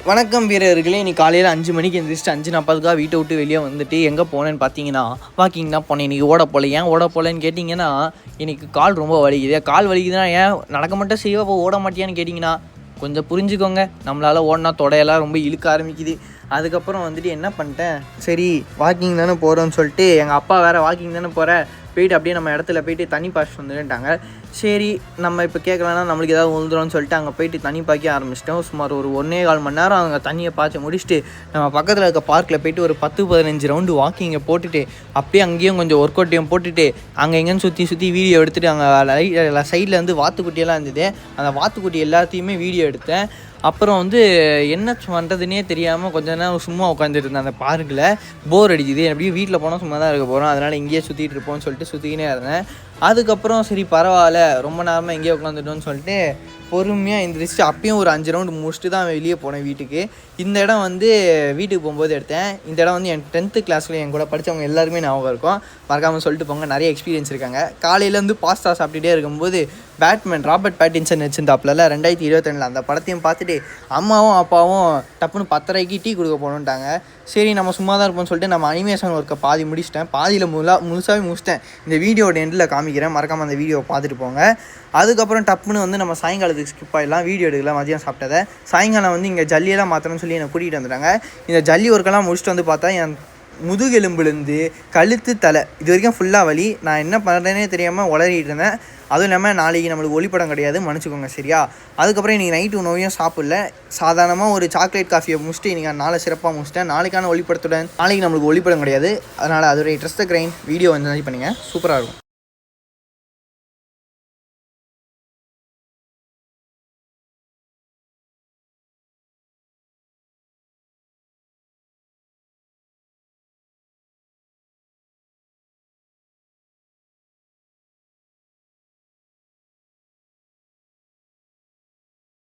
வணக்கம் வீரர்களே. இன்னைக்கு காலையில் 5 மணிக்கு எழுந்திரிச்சிட்டு 5:40க்காக வீட்டை விட்டு வெளியே வந்துட்டு எங்கே போனேன்னு பார்த்தீங்கன்னா வாக்கிங் தான் போனேன். இன்றைக்கி ஓட போகல. ஏன் ஓட போகலன்னு கேட்டிங்கன்னா இன்றைக்கி கால் ரொம்ப வலிக்குது. கால் வலிக்குதுன்னா ஏன் நடக்க மட்டும் செய்வா இப்போ ஓட மாட்டியான்னு கேட்டிங்கன்னா கொஞ்சம் புரிஞ்சுக்கோங்க. நம்மளால் ஓடினா தொடையெல்லாம் ரொம்ப இழுக்க ஆரம்பிக்குது. அதுக்கப்புறம் வந்துட்டு என்ன பண்ணிட்டேன், சரி வாக்கிங் தானே போகிறோன்னு சொல்லிட்டு எங்கள் அப்பா வேறு வாக்கிங் தானே போகிற போயிட்டு அப்படியே நம்ம இடத்துல போயிட்டு தண்ணி பாய்ச்சிட்டு வந்துட்டாங்க. சரி நம்ம இப்போ கேட்கலன்னா நம்மளுக்கு ஏதாவது உழுதுறோன்னு சொல்லிட்டு அங்கே போயிட்டு தண்ணி பாய்க்க ஆரம்பிச்சிட்டோம். சுமார் ஒரு 1.25 மணி நேரம் அங்கே தண்ணியை பாய்ச்சி முடிச்சுட்டு நம்ம பக்கத்தில் இருக்க பார்க்கில் போயிட்டு ஒரு 10-15 ரவுண்டு வாக்கிங்கை போட்டுட்டு அப்படியே அங்கேயும் கொஞ்சம் ஒர்க் அவுட்டையும் போட்டுட்டு அங்கே எங்கேன்னு சுற்றி வீடியோ எடுத்துகிட்டு அங்கே சைடில் வந்து வாத்துக்குட்டியெல்லாம் இருந்தது. அந்த வாத்துக்குட்டி எல்லாத்தையுமே வீடியோ எடுத்தேன். அப்புறம் வந்து என்ன பண்ணுறதுனே தெரியாமல் கொஞ்ச நேரம் சும்மா உட்காந்துட்டு இருந்தேன். அந்த பார்க்கில் போர் அடிக்குது, எப்படியும் வீட்டில் போனால் சும்மா தான் இருக்க போகிறோம், அதனால் இங்கேயே சுற்றிட்டு இருப்போம்னு சொல்லிட்டு சுற்றிக்கினே இருந்தேன். அதுக்கப்புறம் சரி பரவாயில்ல, ரொம்ப நேரமாக எங்கேயே உட்காந்துட்டோன்னு சொல்லிட்டு பொறுமையாக எழுந்திரிச்சிட்டு அப்பயும் ஒரு 5 ரவுண்டு முடிச்சுட்டு தான் வெளியே போனேன் வீட்டுக்கு. இந்த இடம் வந்து வீட்டுக்கு போகும்போது எடுத்தேன். இந்த இடம் வந்து என் 10th கிளாஸில் என் கூட படித்தவங்க எல்லாருமே ஞாபகம் இருக்கும். மறக்காமல் சொல்லிட்டு போங்க, நிறைய எக்ஸ்பீரியன்ஸ் இருக்காங்க. காலையிலேருந்து பாஸ்தா சாப்பிட்டுட்டே இருக்கும்போது ராபர்ட் பேட்டின்சன் வச்சுருந்தாப்புல 2022 அந்த படத்தையும் பார்த்துட்டு அம்மாவும் அப்பாவும் டப்புன்னு 10:30க்கு டீ கொடுக்க போகணுன்ட்டாங்க. சரி நம்ம சும்மா தான் இருப்போம்னு சொல்லிட்டு நம்ம அனிமேஷன் ஒர்க்கை பாதி முடிச்சிட்டேன். பாதியில் முழுசாகவே முடிச்சிட்டேன். இந்த வீடியோட எண்டில் காமிக்கிறேன், மறக்காமல் அந்த வீடியோவை பார்த்துட்டு போங்க. அதுக்கப்புறம் டப்புன்னு வந்து நம்ம சாயங்காலத்துக்கு ஸ்கிப் ஆகிடலாம். வீடியோ எடுக்கலாம். மதியம் சாப்பிட்டதை சாயங்காலம் வந்து இங்கே ஜல்லியெல்லாம் மாற்றணும்னு சொல்லி என்னை கூட்டிகிட்டு வந்துட்டாங்க. இந்த ஜல்லி ஒர்க்கெல்லாம் முடிச்சுட்டு வந்து பார்த்தா என் முதுகெலும்புலேருந்து கழுத்து தலை இது வரைக்கும் ஃபுல்லாக வலி. நான் என்ன பண்ணுறேனே தெரியாமல் உளறிட்டு இருந்தேன். அதுவும் இல்லாமல் நாளைக்கு நம்மளுக்கு ஒளிப்படம் கிடையாது, மன்னிச்சுக்கோங்க சரியா. அதுக்கப்புறம் இன்றைக்கி நைட்டு உணவையும் சாப்பிடல. சாதாரணமாக ஒரு சாக்லேட் காஃபியை முடிச்சுட்டு இன்றைக்கி நாளை சிறப்பாக முடிச்சிட்டேன். நாளைக்கான ஒளிப்படத்துடன் நாளைக்கு நம்மளுக்கு ஒளிப்படம் கிடையாது. அதனால் அதோடைய ட்ரெஸ் த கிரைன் வீடியோ வந்து பண்ணுங்கள், சூப்பராக இருக்கும்.